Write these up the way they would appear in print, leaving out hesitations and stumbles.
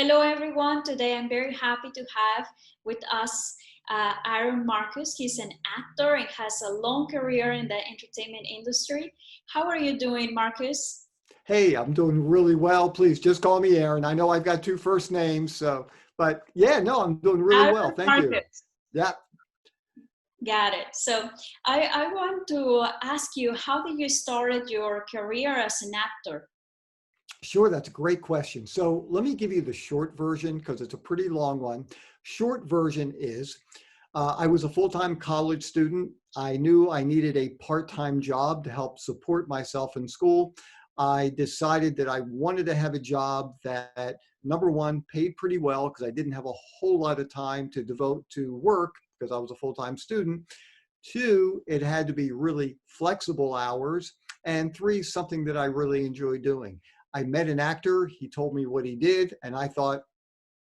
Hello, everyone. Today I'm very happy to have with us Aaron Marcus. He's an actor and has a long career in the entertainment industry. How are you doing, Marcus? Hey, I'm doing really well. Please just call me Aaron. I know I've got two first names, but yeah, no, I'm doing really well. Aaron Thank you. Marcus. Yeah, Got it. So I want to ask you, how did you start your career as an actor? sure. That's a great question. So let me give you the short version because it's a pretty long one. Short version is I was a full-time college student. I knew I needed a part-time job to help support myself in school. I decided that I wanted to have a job that, number one, paid pretty well because I didn't have a whole lot of time to devote to work because I was a full-time student. Two, it had to be really flexible hours. And three, something that I really enjoy doing. I met an actor, he told me what he did, and I thought,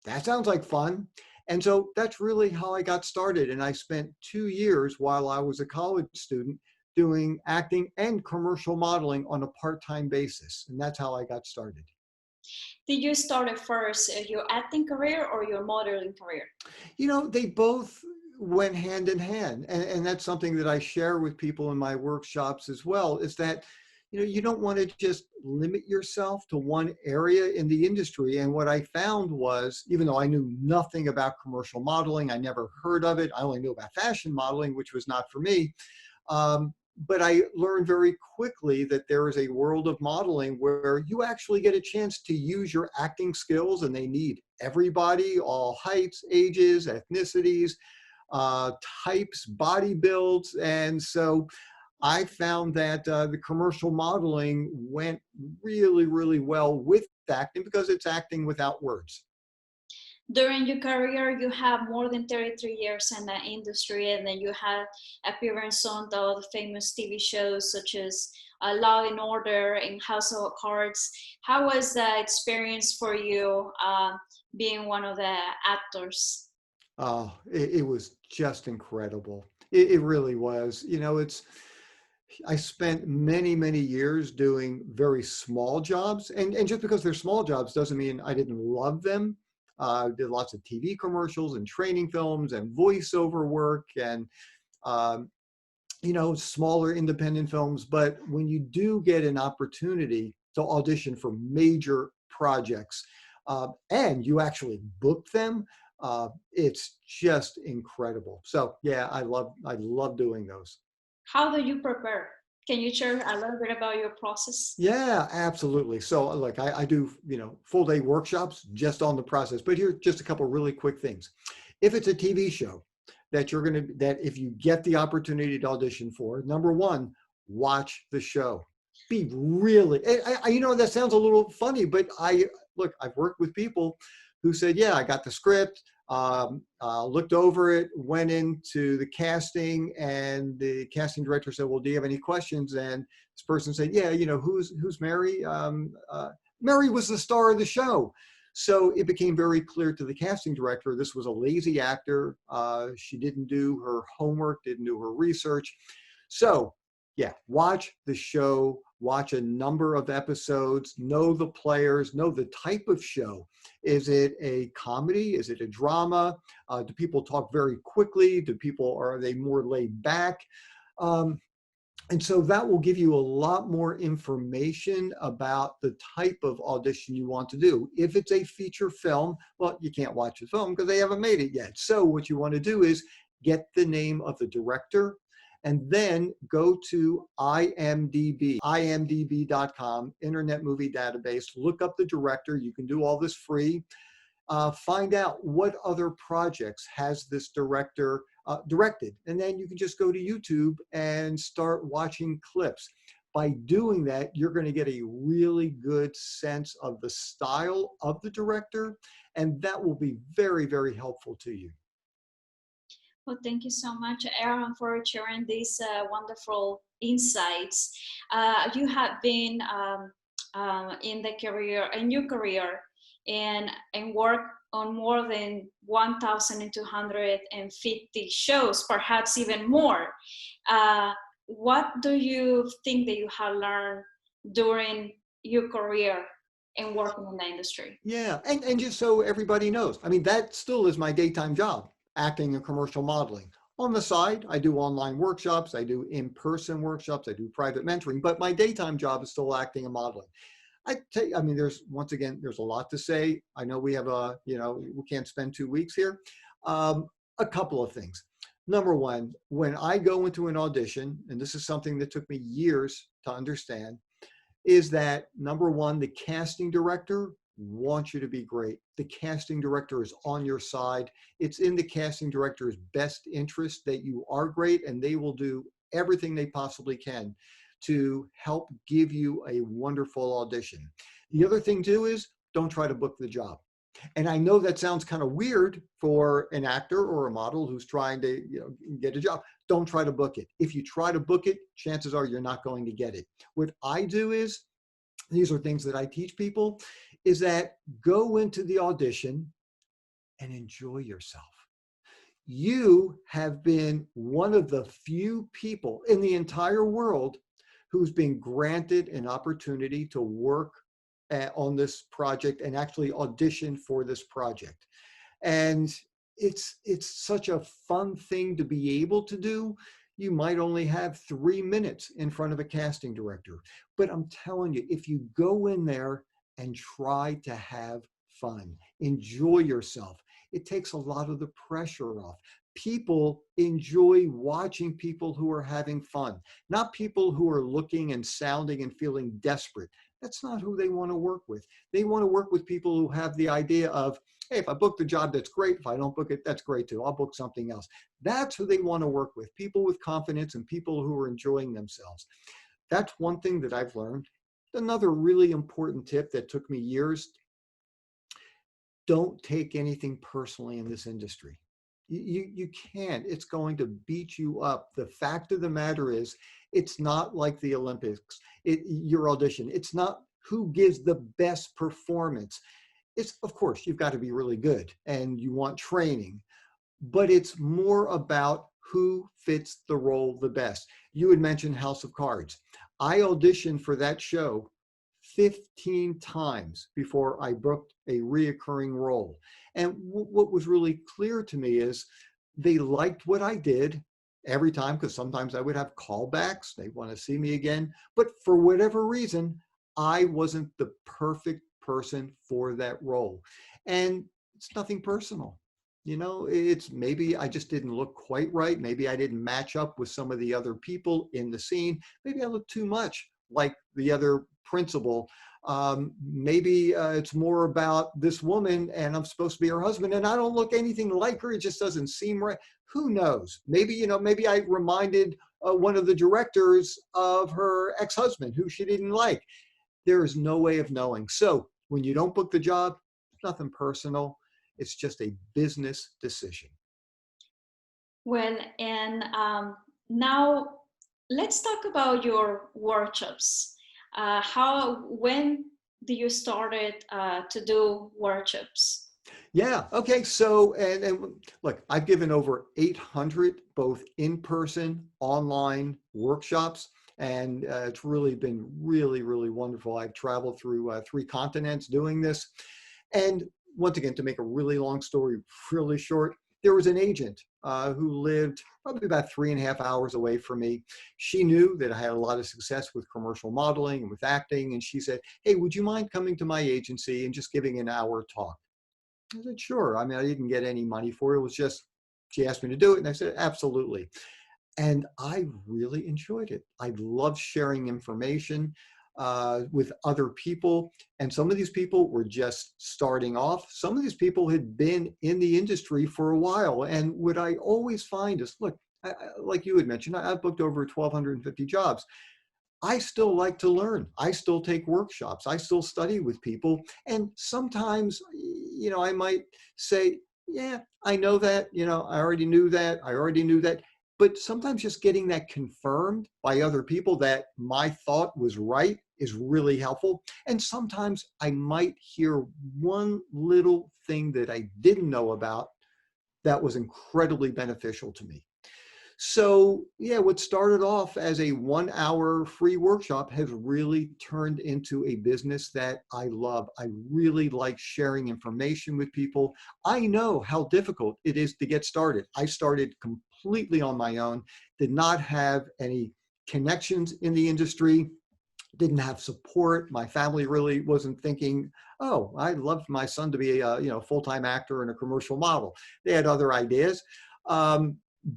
that sounds like fun. And so that's really how I got started. And I spent 2 years while I was a college student doing acting and commercial modeling on a part-time basis. And that's how I got started. Did you start at first your acting career or your modeling career? They both went hand in hand. And that's something that I share with people in my workshops as well, is that you don't want to just limit yourself to one area in the industry. And what I found was, even though I knew nothing about commercial modeling, I never heard of it. I only knew about fashion modeling, which was not for me. But I learned very quickly that there is a world of modeling where you actually get a chance to use your acting skills, and they need everybody, all heights, ages, ethnicities, types, body builds. And so I found that the commercial modeling went really, really well with acting because it's acting without words. During your career, you have more than 33 years in the industry, and then you had appearance on the famous TV shows such as Law and Order and House of Cards. How was the experience for you being one of the actors? Oh, it was just incredible. It really was. I spent many, many years doing very small jobs. And just because they're small jobs doesn't mean I didn't love them. I did lots of TV commercials and training films and voiceover work and, um, smaller independent films. But when you do get an opportunity to audition for major projects and you actually book them, it's just incredible. So yeah, I love doing those. How do you prepare? Can you share a little bit about your process? Yeah, absolutely. So like I do, full day workshops just on the process, but here, just a couple really quick things. If it's a TV show that if you get the opportunity to audition for, number one, watch the show. Be really, that sounds a little funny, but I've worked with people who said, yeah, I got the script, looked over it, went into the casting, and the casting director said, well, do you have any questions? And this person said, yeah, who's Mary? Mary was the star of the show. So it became very clear to the casting director, this was a lazy actor. She didn't do her homework, didn't do her research. So yeah, watch the show, watch a number of episodes, know the players, know the type of show. Is it a comedy? Is it a drama? Do people talk very quickly? Are they more laid back? Um, and so that will give you a lot more information about the type of audition you want to do. If it's a feature film, well, you can't watch the film because they haven't made it yet. So what you want to do is get the name of the director and then go to imdb.com, Internet Movie Database, look up the director. You can do all this free. Find out what other projects has this director directed. And then you can just go to YouTube and start watching clips. By doing that, you're going to get a really good sense of the style of the director, and that will be very, very helpful to you. Well, thank you so much, Aaron, for sharing these wonderful insights. You have been in your career, and work on more than 1,250 shows, perhaps even more. What do you think that you have learned during your career, and working in the industry. Yeah, and just so everybody knows, I mean, that still is my daytime job, acting and commercial modeling. On the side, I do online workshops, I do in-person workshops, I do private mentoring, but my daytime job is still acting and modeling. I mean, once again, there's a lot to say. I know we have we can't spend 2 weeks here. Um, a couple of things. Number one, when I go into an audition, and this is something that took me years to understand, is that number one, the casting director wants you to be great. The casting director is on your side. It's in the casting director's best interest that you are great, and they will do everything they possibly can to help give you a wonderful audition. The other thing too is don't try to book the job. And I know that sounds kind of weird for an actor or a model who's trying to get a job. Don't try to book it. If you try to book it, chances are you're not going to get it. What I do is, these are things that I teach people, is that go into the audition and enjoy yourself. You have been one of the few people in the entire world who's been granted an opportunity to work on this project and actually audition for this project. And it's such a fun thing to be able to do. You might only have 3 minutes in front of a casting director, but I'm telling you, if you go in there and try to have fun, enjoy yourself, it takes a lot of the pressure off. People enjoy watching people who are having fun, not people who are looking and sounding and feeling desperate. That's not who they want to work with. They want to work with people who have the idea of, hey, if I book the job, that's great. If I don't book it, that's great too. I'll book something else. That's who they want to work with, people with confidence and people who are enjoying themselves. That's one thing that I've learned. Another really important tip that took me years: don't take anything personally in this industry. You can't. It's going to beat you up. The fact of the matter is, it's not like the Olympics. Your audition, it's not who gives the best performance. It's, of course, you've got to be really good and you want training, but it's more about who fits the role the best. You had mentioned House of Cards. I auditioned for that show 15 times before I booked a reoccurring role. And what was really clear to me is they liked what I did every time, because sometimes I would have callbacks. They want to see me again. But for whatever reason, I wasn't the perfect person for that role. And it's nothing personal. It's maybe I just didn't look quite right. Maybe I didn't match up with some of the other people in the scene. Maybe I looked too much like the other principal. Maybe it's more about this woman and I'm supposed to be her husband and I don't look anything like her. It just doesn't seem right. Who knows? Maybe I reminded one of the directors of her ex-husband who she didn't like. There is no way of knowing. So when you don't book the job, it's nothing personal. It's just a business decision. Well, and now let's talk about your workshops. When do you started to do workshops? Yeah. Okay. So, and look, I've given over 800 both in-person, online workshops, and it's really been really, really wonderful. I've traveled through 3 continents doing this. And once again, to make a really long story really short, there was an agent who lived probably about 3.5 hours away from me. She knew that I had a lot of success with commercial modeling and with acting. And she said, hey, would you mind coming to my agency and just giving an hour talk? I said, sure. I mean, I didn't get any money for it. It was just, she asked me to do it. And I said, absolutely. And I really enjoyed it. I loved sharing information with other people. And some of these people were just starting off. Some of these people had been in the industry for a while. And what I always find is, look, like you had mentioned, I've booked over 1,250 jobs. I still like to learn. I still take workshops. I still study with people. And sometimes, I might say, yeah, I know that, I already knew that. I already knew that. But sometimes just getting that confirmed by other people that my thought was right is really helpful. And sometimes I might hear one little thing that I didn't know about that was incredibly beneficial to me. So yeah, what started off as a 1 hour free workshop has really turned into a business that I love. I really like sharing information with people. I know how difficult it is to get started. I started completely on my own, did not have any connections in the industry, didn't have support. My family really wasn't thinking, oh, I'd love my son to be a full-time actor and a commercial model. They had other ideas. Um,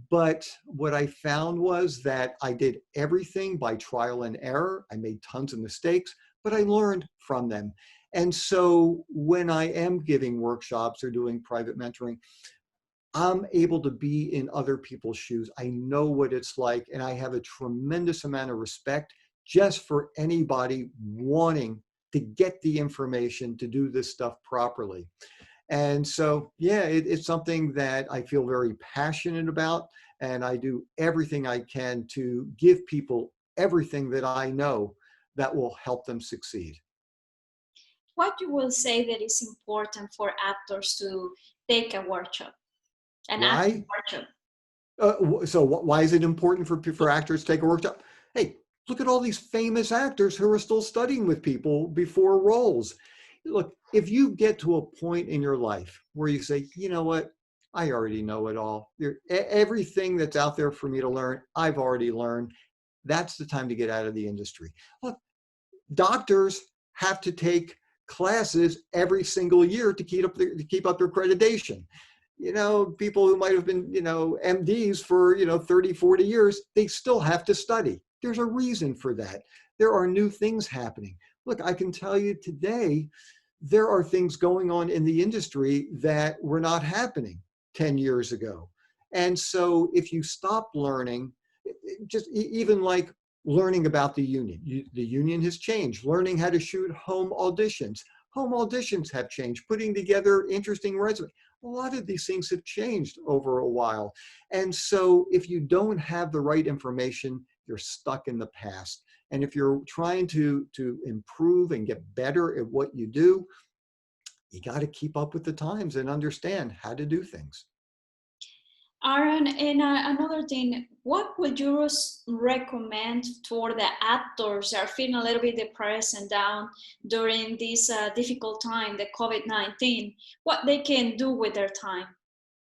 but what I found was that I did everything by trial and error. I made tons of mistakes, but I learned from them. And so when I am giving workshops or doing private mentoring, I'm able to be in other people's shoes. I know what it's like, and I have a tremendous amount of respect just for anybody wanting to get the information to do this stuff properly. And so, yeah, it's something that I feel very passionate about, and I do everything I can to give people everything that I know that will help them succeed. What you will say that is important for actors to take a workshop, an acting Why? workshop? So why is it important for actors to take a workshop? Hey, look at all these famous actors who are still studying with people before roles. Look, if you get to a point in your life where you say, you know what, I already know it all. Everything that's out there for me to learn, I've already learned. That's the time to get out of the industry. Look, doctors have to take classes every single year to keep up their accreditation. People who might have been, MDs for, 30, 40 years, they still have to study. There's a reason for that. There are new things happening. Look, I can tell you today, there are things going on in the industry that were not happening 10 years ago. And so if you stop learning, just even like learning about the union, the union has changed, learning how to shoot home auditions. Home auditions have changed, putting together interesting resumes. A lot of these things have changed over a while. And so if you don't have the right information, you're stuck in the past. And if you're trying to improve and get better at what you do, you got to keep up with the times and understand how to do things. Aaron, and another thing, what would you recommend for the actors that are feeling a little bit depressed and down during this difficult time, the COVID-19, what they can do with their time?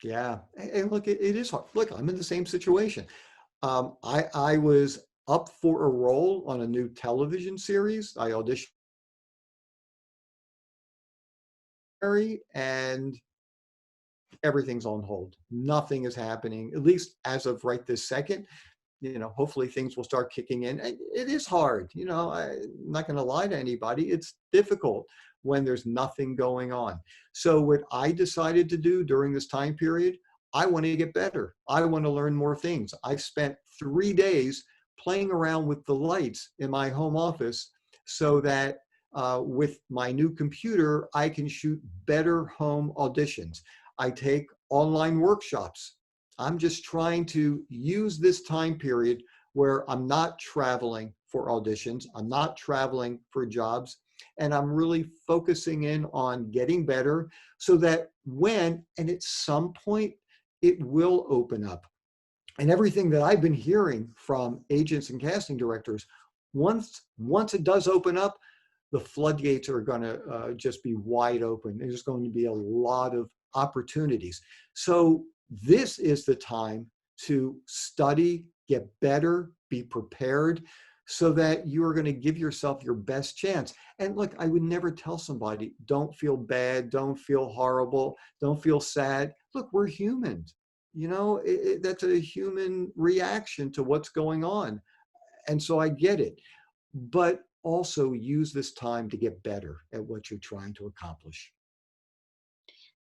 Yeah. And look, it is hard. Look, I'm in the same situation. I was up for a role on a new television series. I auditioned and everything's on hold. Nothing is happening, at least as of right this second. Hopefully things will start kicking in. It is hard. I'm not going to lie to anybody. It's difficult when there's nothing going on. So what I decided to do during this time period, I want to get better. I want to learn more things. I spent 3 days playing around with the lights in my home office so that with my new computer, I can shoot better home auditions. I take online workshops. I'm just trying to use this time period where I'm not traveling for auditions, I'm not traveling for jobs, and I'm really focusing in on getting better so that when, and at some point, it will open up. And everything that I've been hearing from agents and casting directors, once it does open up, the floodgates are going to just be wide open. There's going to be a lot of opportunities. So this is the time to study, get better, be prepared, so that you are going to give yourself your best chance. And look, I would never tell somebody, don't feel bad, don't feel horrible, don't feel sad. Look, we're humans. That's a human reaction to what's going on. And so I get it. But also use this time to get better at what you're trying to accomplish.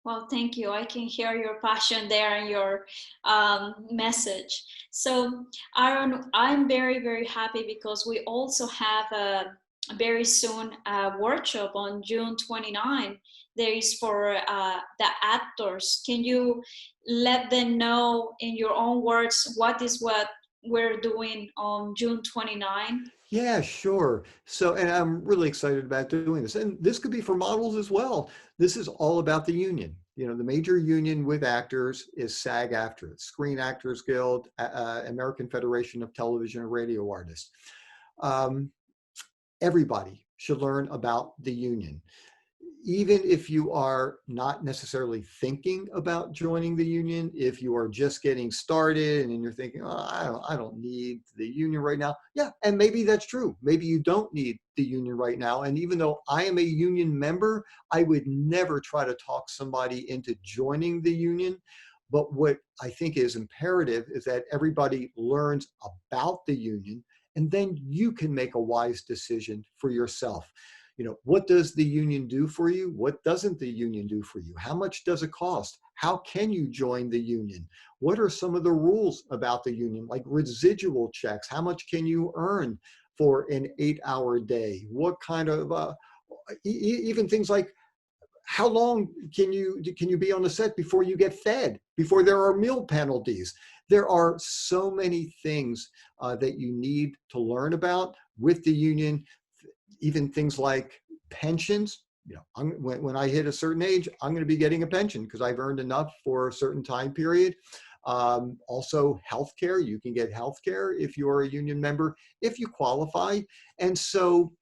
Well, thank you. I can hear your passion there and your message. So, Aaron, I'm very, very happy because we also have a very soon a workshop on June 29. There is for the actors. Can you let them know in your own words what we're doing on June 29? Yeah, sure. So, and I'm really excited about doing this. And this could be for models as well. This is all about the union. the major union with actors is SAG-AFTRA, Screen Actors Guild, American Federation of Television and Radio Artists. Everybody should learn about the union. Even if you are not necessarily thinking about joining the union, if you are just getting started and you're thinking, oh, I don't need the union right now. Yeah, and maybe that's true. Maybe you don't need the union right now. And even though I am a union member, I would never try to talk somebody into joining the union. But what I think is imperative is that everybody learns about the union, and then you can make a wise decision for yourself. What does the union do for you? What doesn't the union do for you? How much does it cost? How can you join the union? What are some of the rules about the union, like residual checks? How much can you earn for an 8-hour day? What kind of, even things like, how long can you be on the set before you get fed, before there are meal penalties? There are so many things that you need to learn about with the union. Even things like pensions. When I hit a certain age, I'm going to be getting a pension because I've earned enough for a certain time period. Also, healthcare. You can get healthcare if you are a union member, if you qualify. And so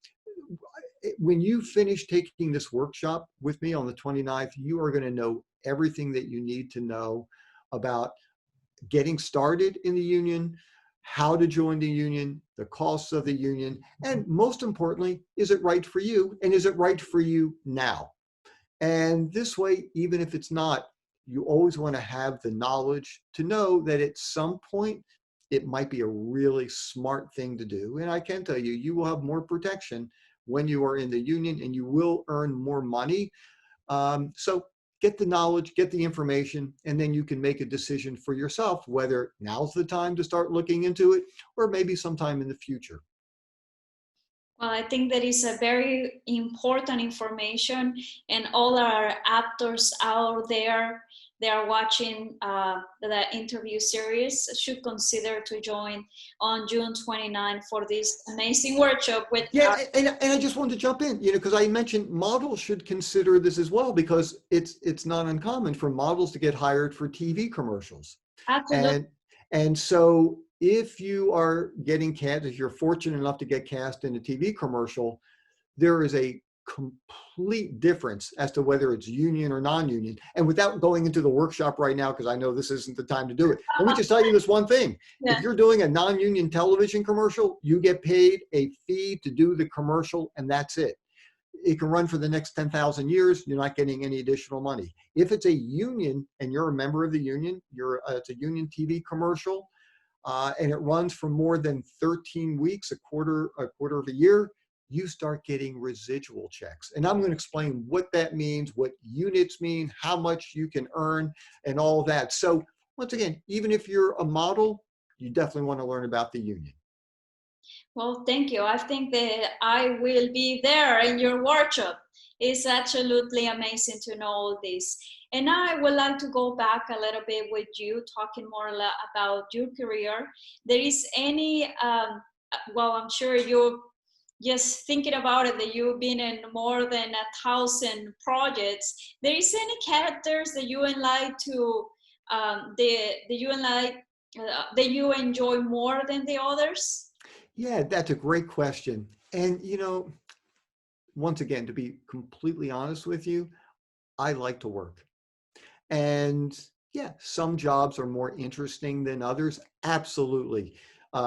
when you finish taking this workshop with me on the 29th, you are going to know everything that you need to know about getting started in the union, how to join the union, the costs of the union, and most importantly, is it right for you? And is it right for you now? And this way, even if it's not, you always want to have the knowledge to know that at some point, it might be a really smart thing to do. And I can tell you, you will have more protection when you are in the union, and you will earn more money. So get the knowledge, get the information, and then you can make a decision for yourself whether now's the time to start looking into it or maybe sometime in the future. Well, I think that is a very important information, and all our actors out there, they are watching the interview series, should consider to join on June 29 for this amazing workshop with Yeah, and I just wanted to jump in, because I mentioned models should consider this as well, because it's not uncommon for models to get hired for TV commercials. absolutely. And so if you are getting cast, if you're fortunate enough to get cast in a TV commercial, there is a complete difference as to whether it's union or non-union. And without going into the workshop right now, because I know this isn't the time to do it, let me just tell you this one thing. Yeah. If you're doing a non-union television commercial, you get paid a fee to do the commercial, and that's it. It can run for the next 10,000 years. You're not getting any additional money. If it's a union and you're a member of the union, it's a union TV commercial, and it runs for more than 13 weeks, a quarter of a year, you start getting residual checks. And I'm going to explain what that means, what units mean, how much you can earn, and all of that. So once again, even if you're a model, you definitely want to learn about the union. Well, thank you. I think that I will be there in your workshop. It's absolutely amazing to know all this. And now I would like to go back a little bit with you, talking more about your career. There is any, well, I'm sure you're just thinking about it, that you've been in more than 1,000 projects. There is any characters that you would like to, that you enjoy more than the others? Yeah, that's a great question. And, once again, to be completely honest with you, I like to work. And yeah, some jobs are more interesting than others. Absolutely.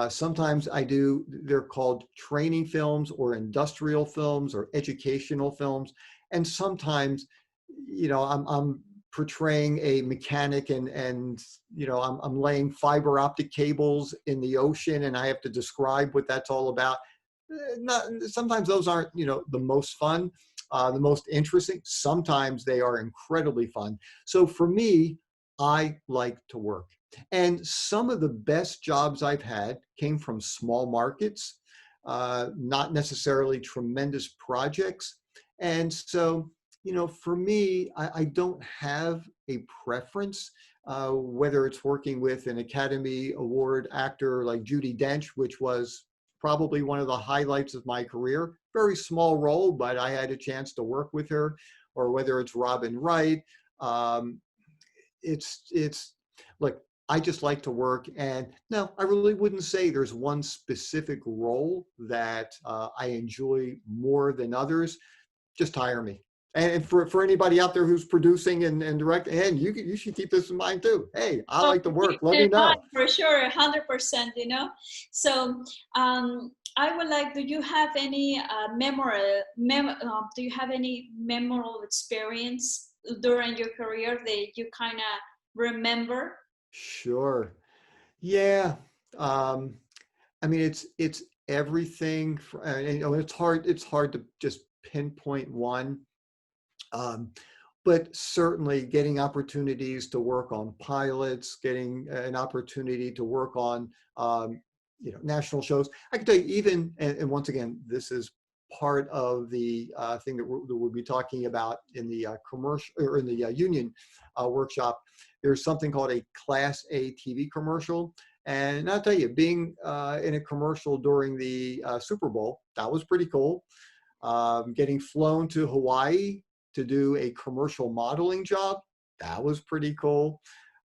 Sometimes they're called training films or industrial films or educational films. And sometimes, I'm portraying a mechanic and I'm laying fiber optic cables in the ocean and I have to describe what that's all about. Sometimes those aren't, the most fun, the most interesting. Sometimes they are incredibly fun. So for me, I like to work. And some of the best jobs I've had came from small markets, not necessarily tremendous projects. And so, for me, I don't have a preference, whether it's working with an Academy Award actor like Judi Dench, which was probably one of the highlights of my career. Very small role, but I had a chance to work with her, or whether it's Robin Wright, Um, it's look, I just like to work, and no, I really wouldn't say there's one specific role that I enjoy more than others. Just hire me. And for anybody out there who's producing and directing, and you should keep this in mind too. Hey, I Oh, like to work. keep Let it me in mind know. for sure, 100%, you know. So I would like, do you have any do you have any memorable experience during your career that you kind of remember? Sure. Yeah. Um, I mean, it's everything. You know, it's hard to just pinpoint one. Um, but certainly getting opportunities to work on pilots, getting an opportunity to work on, national shows. I can tell you even, and once again, this is part of the thing that we'll be talking about in the commercial or in the union workshop. There's something called a Class A TV commercial. And I'll tell you, being in a commercial during the Super Bowl, that was pretty cool. Getting flown to Hawaii to do a commercial modeling job, that was pretty cool.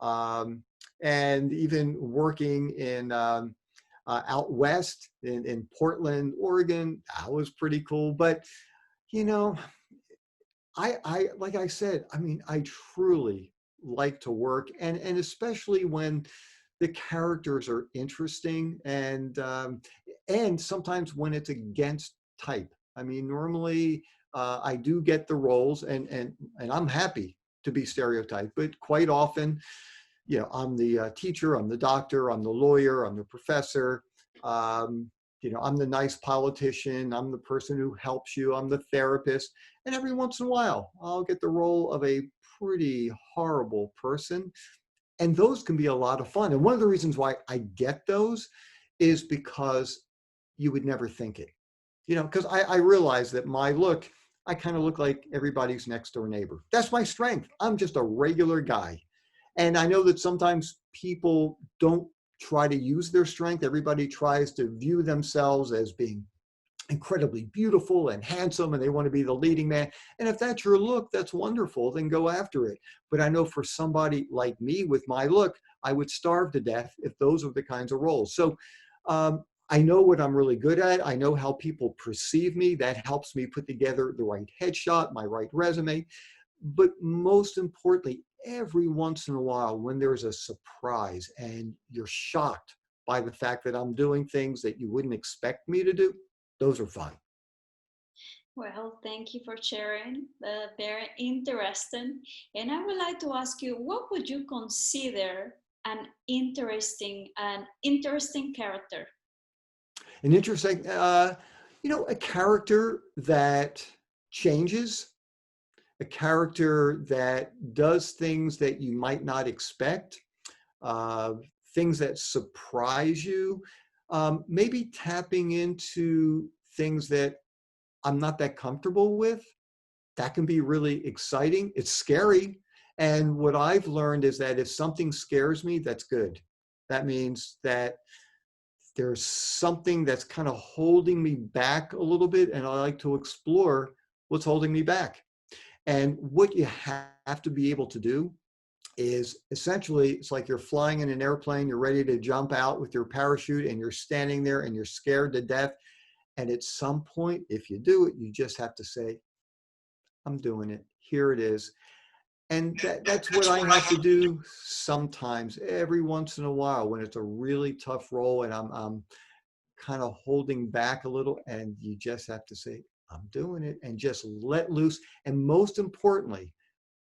Um, and even working in out west in Portland, Oregon, that was pretty cool. But you know, I like I said, I mean, I truly like to work, and especially when the characters are interesting, and sometimes when it's against type. I mean, normally I do get the roles, and I'm happy to be stereotyped, but quite often, I'm the teacher, I'm the doctor, I'm the lawyer, I'm the professor. Um, I'm the nice politician, I'm the person who helps you, I'm the therapist. And every once in a while, I'll get the role of a pretty horrible person. And those can be a lot of fun. And one of the reasons why I get those is because you would never think it. Because I realize that my look, I kind of look like everybody's next door neighbor. That's my strength. I'm just a regular guy. And I know that sometimes people don't try to use their strength. Everybody tries to view themselves as being incredibly beautiful and handsome, and they want to be the leading man. And if that's your look, that's wonderful, then go after it. But I know for somebody like me with my look, I would starve to death if those are the kinds of roles. So I know what I'm really good at. I know how people perceive me. That helps me put together the right headshot, my right resume. But most importantly, every once in a while, when there's a surprise and you're shocked by the fact that I'm doing things that you wouldn't expect me to do, those are fun. Well, thank you for sharing. Very interesting. And I would like to ask you, what would you consider an interesting character? An interesting, a character that changes, a character that does things that you might not expect, uh, things that surprise you, maybe tapping into things that I'm not that comfortable with. That can be really exciting. It's scary. And what I've learned is that if something scares me, that's good. That means that there's something that's kind of holding me back a little bit, and I like to explore what's holding me back. And what you have to be able to do is essentially, it's like you're flying in an airplane, you're ready to jump out with your parachute, and you're standing there and you're scared to death. And at some point, if you do it, you just have to say, I'm doing it. Here it is. And that's what I have to do sometimes, every once in a while, when it's a really tough role and I'm kind of holding back a little, and you just have to say, I'm doing it, and just let loose. And most importantly,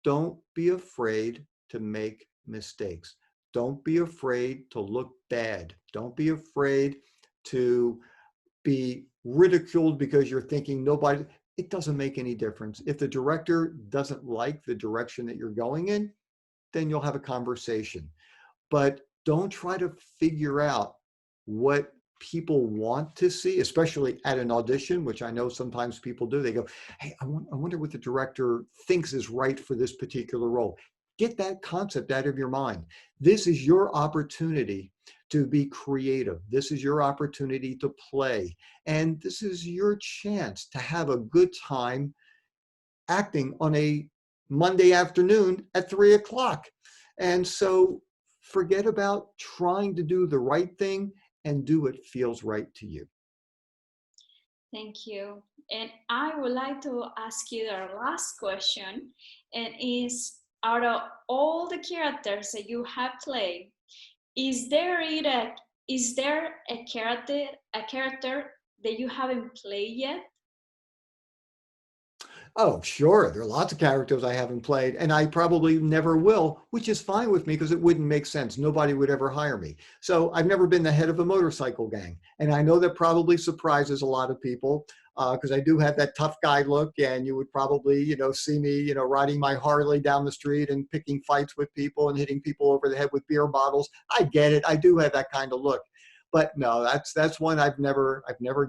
don't be afraid to make mistakes. Don't be afraid to look bad. Don't be afraid to be ridiculed because you're thinking nobody, it doesn't make any difference. If the director doesn't like the direction that you're going in, then you'll have a conversation. But don't try to figure out what people want to see, especially at an audition, which I know sometimes people do. They go, hey, I wonder what the director thinks is right for this particular role. Get that concept out of your mind. This is your opportunity to be creative. This is your opportunity to play. And this is your chance to have a good time acting on a Monday afternoon at 3 o'clock. And so forget about trying to do the right thing and do what feels right to you. Thank you. And I would like to ask you our last question, and is out of all the characters that you have played, is there a character that you haven't played yet? Oh, sure. There are lots of characters I haven't played, and I probably never will, which is fine with me because it wouldn't make sense. Nobody would ever hire me. So I've never been the head of a motorcycle gang. And I know that probably surprises a lot of people because I do have that tough guy look, and you would probably, see me, riding my Harley down the street and picking fights with people and hitting people over the head with beer bottles. I get it. I do have that kind of look. But no, that's one I've never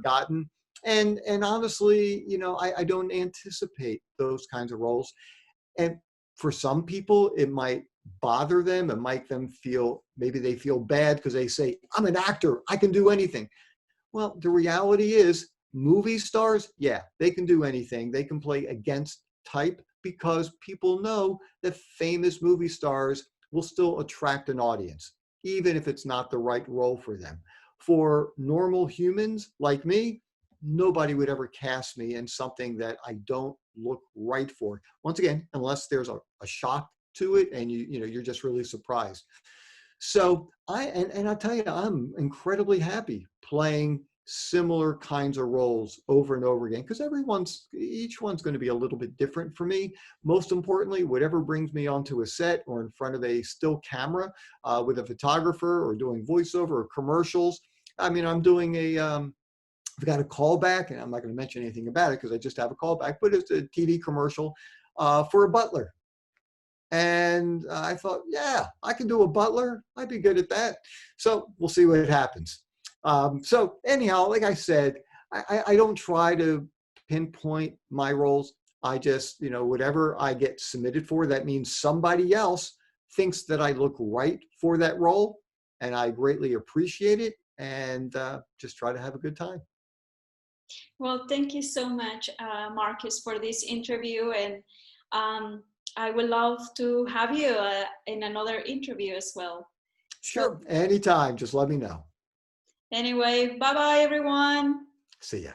gotten. And honestly, I don't anticipate those kinds of roles. And for some people, it might bother them and make them feel, maybe they feel bad because they say, I'm an actor, I can do anything. Well, the reality is movie stars, yeah, they can do anything. They can play against type because people know that famous movie stars will still attract an audience, even if it's not the right role for them. For normal humans like me, nobody would ever cast me in something that I don't look right for. Once again, unless there's a shock to it and you're just really surprised. So and I'll tell you, I'm incredibly happy playing similar kinds of roles over and over again because each one's going to be a little bit different for me. Most importantly, whatever brings me onto a set or in front of a still camera with a photographer or doing voiceover or commercials. I mean, I've got a callback, and I'm not going to mention anything about it because I just have a callback, but it's a TV commercial for a butler. And I thought, yeah, I can do a butler. I'd be good at that. So we'll see what happens. So anyhow, like I said, I don't try to pinpoint my roles. I just, whatever I get submitted for, that means somebody else thinks that I look right for that role. And I greatly appreciate it and just try to have a good time. Well, thank you so much, Marcus, for this interview. And I would love to have you in another interview as well. So, Sure, anytime. Just let me know. anyway, bye bye, everyone. See ya.